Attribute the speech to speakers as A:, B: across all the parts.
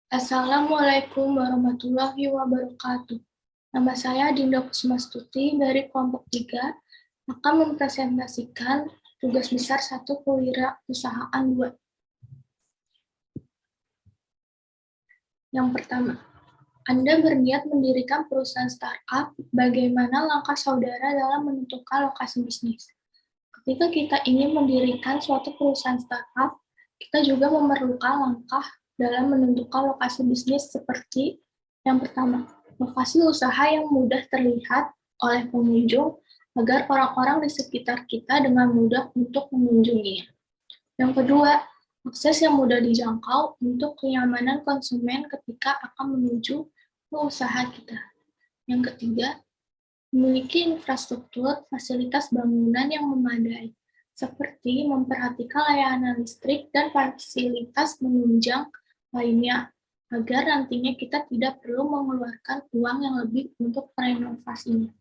A: Assalamualaikum warahmatullahi wabarakatuh. Nama saya Dinda Kusmastuti dari kelompok 3 akan mempresentasikan tugas besar 1 kewirausahaan 2. Yang pertama, Anda berniat mendirikan perusahaan startup, bagaimana langkah saudara dalam menentukan lokasi bisnis? Ketika kita ingin mendirikan suatu perusahaan startup, kita juga memerlukan langkah dalam menentukan lokasi bisnis seperti yang pertama, lokasi usaha yang mudah terlihat oleh pengunjung agar orang-orang di sekitar kita dengan mudah untuk mengunjunginya. Yang kedua, akses yang mudah dijangkau untuk kenyamanan konsumen ketika akan menuju ke usaha kita. Yang ketiga, memiliki infrastruktur fasilitas bangunan yang memadai, seperti memperhatikan layanan listrik dan fasilitas menunjang lainnya, agar nantinya kita tidak perlu mengeluarkan uang yang lebih untuk renovasinya.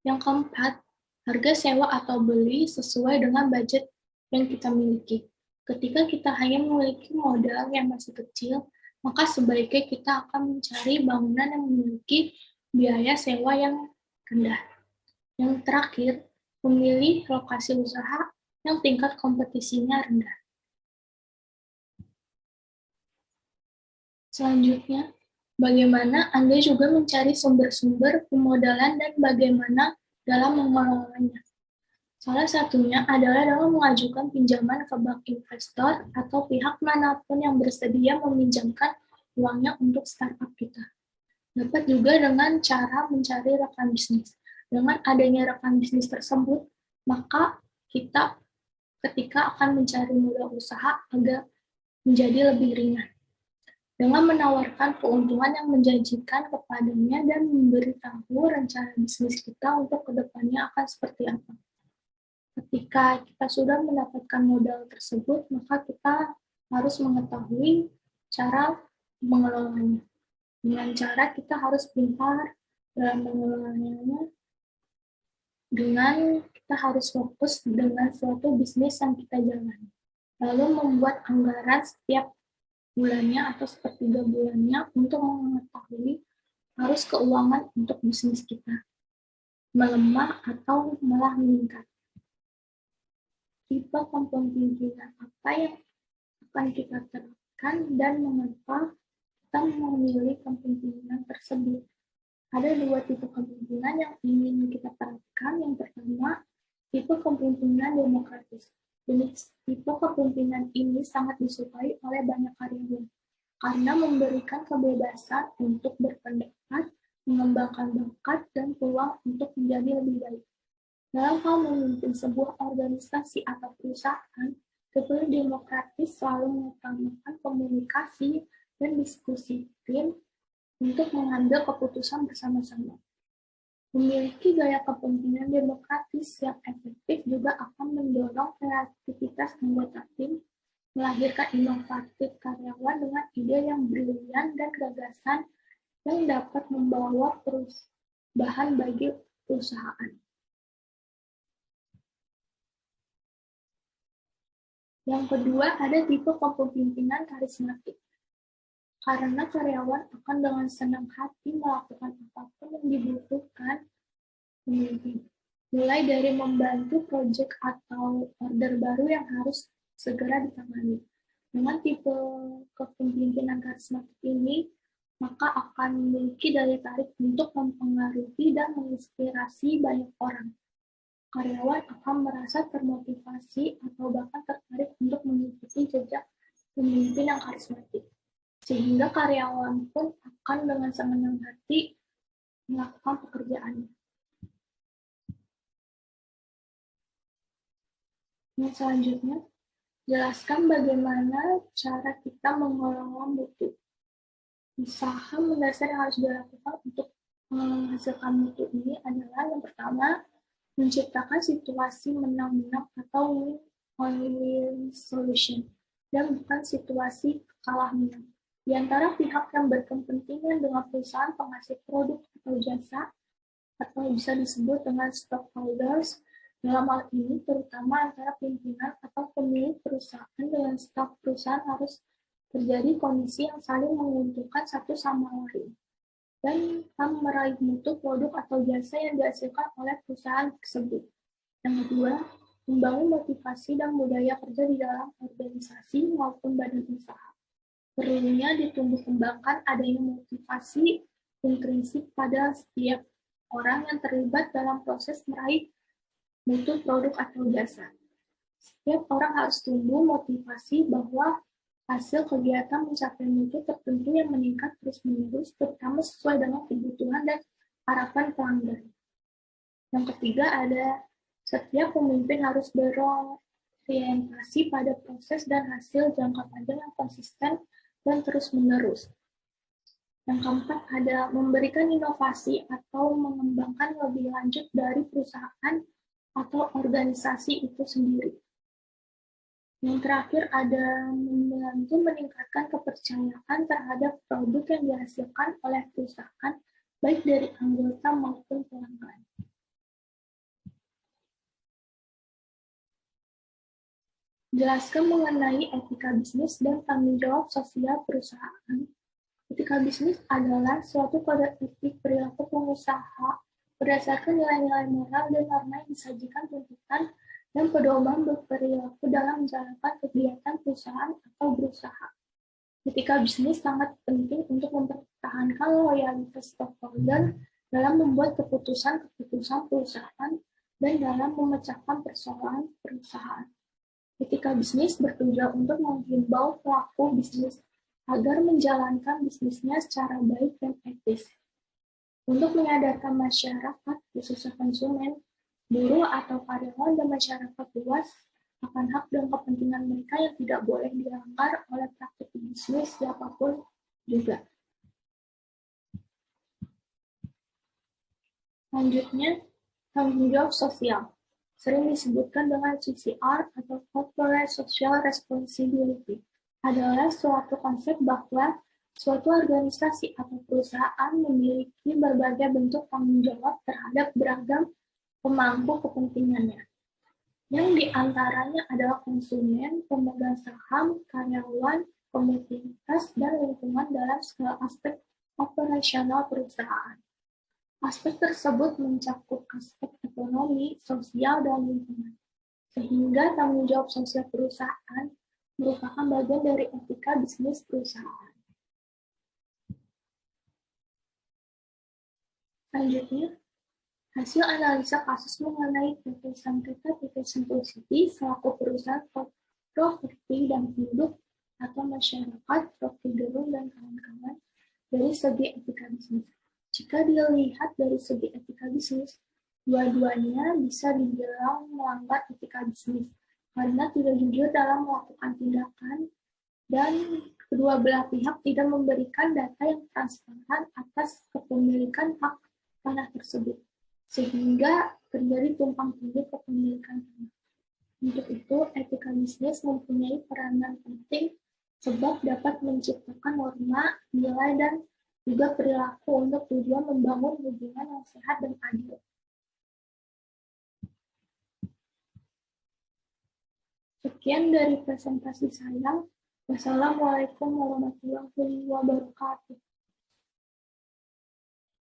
A: Yang keempat, harga sewa atau beli sesuai dengan budget yang kita miliki. Ketika kita hanya memiliki modal yang masih kecil, maka sebaiknya kita akan mencari bangunan yang memiliki biaya sewa yang rendah. Yang terakhir, memilih lokasi usaha yang tingkat kompetisinya rendah. Selanjutnya, bagaimana Anda juga mencari sumber-sumber pemodalan dan bagaimana dalam mengelolanya. Salah satunya adalah dalam mengajukan pinjaman ke bank investor atau pihak manapun yang bersedia meminjamkan uangnya untuk startup kita. Dapat juga dengan cara mencari rekan bisnis. Dengan adanya rekan bisnis tersebut, maka kita ketika akan mencari modal usaha agak menjadi lebih ringan. Dengan menawarkan keuntungan yang menjanjikan kepadanya dan memberitahu rencana bisnis kita untuk kedepannya akan seperti apa. Ketika kita sudah mendapatkan modal tersebut, maka kita harus mengetahui cara mengelolanya. Dengan cara kita harus pintar dalam mengelolanya, dengan kita harus fokus dengan suatu bisnis yang kita jalani. Lalu membuat anggaran setiap bulannya atau sepertiga bulannya untuk mengetahui arus keuangan untuk bisnis kita, melemah atau malah meningkat. Tipe kepemimpinan apa yang akan kita terapkan dan mengapa kita memilih kepemimpinan tersebut. Ada 2 tipe kepemimpinan yang ingin kita terapkan. Yang pertama, tipe kepemimpinan demokratis. Jenis tipe kepemimpinan ini sangat disukai oleh banyak karyawan karena memberikan kebebasan untuk berpendapat, mengembangkan bakat, dan peluang untuk menjadi lebih baik. Dalam hal memimpin sebuah organisasi atau perusahaan, tipe demokratis selalu mengutamakan komunikasi dan diskusi tim untuk mengambil keputusan bersama-sama. Memiliki gaya kepemimpinan demokratis yang efektif juga akan mendorong kreativitas anggota tim, melahirkan inovatif karyawan dengan ide yang brilian dan gagasan yang dapat membawa perubahan bagi perusahaan. Yang kedua, ada tipe kepemimpinan karismatik. Karena karyawan akan dengan senang hati melakukan apapun yang dibutuhkan pemimpin. Mulai dari membantu proyek atau order baru yang harus segera ditangani. Dengan tipe kepemimpinan karismatik ini, maka akan memiliki daya tarik untuk mempengaruhi dan menginspirasi banyak orang. Karyawan akan merasa termotivasi atau bahkan tertarik untuk mengikuti jejak pemimpin yang karismatik. Sehingga karyawan pun akan dengan senang hati melakukan pekerjaannya. Yang selanjutnya, jelaskan bagaimana cara kita mengelola mutu. Usaha mendasar yang harus dilakukan untuk menghasilkan mutu ini adalah yang pertama, menciptakan situasi menang-menang atau win-win solution, dan bukan situasi kalah menang. Di antara pihak yang berkepentingan dengan perusahaan penghasil produk atau jasa, atau bisa disebut dengan stockholders, dalam hal ini terutama antara pimpinan atau pemilik perusahaan dengan staf perusahaan harus terjadi kondisi yang saling menguntungkan satu sama lain, dan meraih mutu produk atau jasa yang dihasilkan oleh perusahaan tersebut. Yang kedua, membangun motivasi dan budaya kerja di dalam organisasi maupun badan usaha. Perlunya ditumbuh kembangkan adanya motivasi intrinsik pada setiap orang yang terlibat dalam proses meraih mutu produk atau jasa. Setiap orang harus tumbuh motivasi bahwa hasil kegiatan mencapai mutu tertentu yang meningkat terus-menerus, terutama sesuai dengan kebutuhan dan harapan pelanggan. Yang ketiga ada setiap pemimpin harus berorientasi pada proses dan hasil jangka panjang yang konsisten dan terus-menerus. Yang keempat ada memberikan inovasi atau mengembangkan lebih lanjut dari perusahaan atau organisasi itu sendiri. Yang terakhir ada membantu meningkatkan kepercayaan terhadap produk yang dihasilkan oleh perusahaan, baik dari anggota maupun pelanggan. Jelaskan mengenai etika bisnis dan tanggung jawab sosial perusahaan. Etika bisnis adalah suatu kode etik perilaku pengusaha berdasarkan nilai-nilai moral dan norma yang disajikan tuntutan dan pedoman berperilaku dalam menjalankan kegiatan perusahaan atau berusaha. Etika bisnis sangat penting untuk mempertahankan loyalitas stakeholder dalam membuat keputusan-keputusan perusahaan dan dalam memecahkan persoalan perusahaan. Etika bisnis bertujuan untuk menghimbau pelaku bisnis agar menjalankan bisnisnya secara baik dan etis. Untuk menyadarkan masyarakat, khususnya konsumen, buruh atau karyawan dan masyarakat luas akan hak dan kepentingan mereka yang tidak boleh dilanggar oleh praktik bisnis siapapun juga. Selanjutnya, tanggung jawab sosial. Sering disebutkan dengan CSR atau Corporate Social Responsibility. Adalah suatu konsep bahwa suatu organisasi atau perusahaan memiliki berbagai bentuk tanggung jawab terhadap beragam pemangku kepentingannya, yang diantaranya adalah konsumen, pemegang saham, karyawan, komunitas, dan lingkungan dalam segala aspek operasional perusahaan. Aspek tersebut mencakup aspek ekonomi, sosial, dan lingkungan, sehingga tanggung jawab sosial perusahaan merupakan bagian dari etika bisnis perusahaan. Selanjutnya, hasil analisa kasus mengenai PT Sanketa PT Sentul City selaku perusahaan properti dan penduduk atau masyarakat, Rocky Gerung dan kawan-kawan dari segi etika bisnis. Jika dilihat dari segi etika bisnis, dua-duanya bisa dibilang melanggar etika bisnis karena tidak jujur dalam melakukan tindakan dan kedua belah pihak tidak memberikan data yang transparan atas kepemilikan hak tanah tersebut, sehingga terjadi tumpang tindih kepemilikan tanah. Untuk itu, etika bisnis mempunyai peranan penting sebab dapat menciptakan norma, nilai, dan juga perilaku untuk tujuan membangun hubungan yang sehat dan adil. Sekian dari presentasi saya. Wassalamualaikum warahmatullahi wabarakatuh.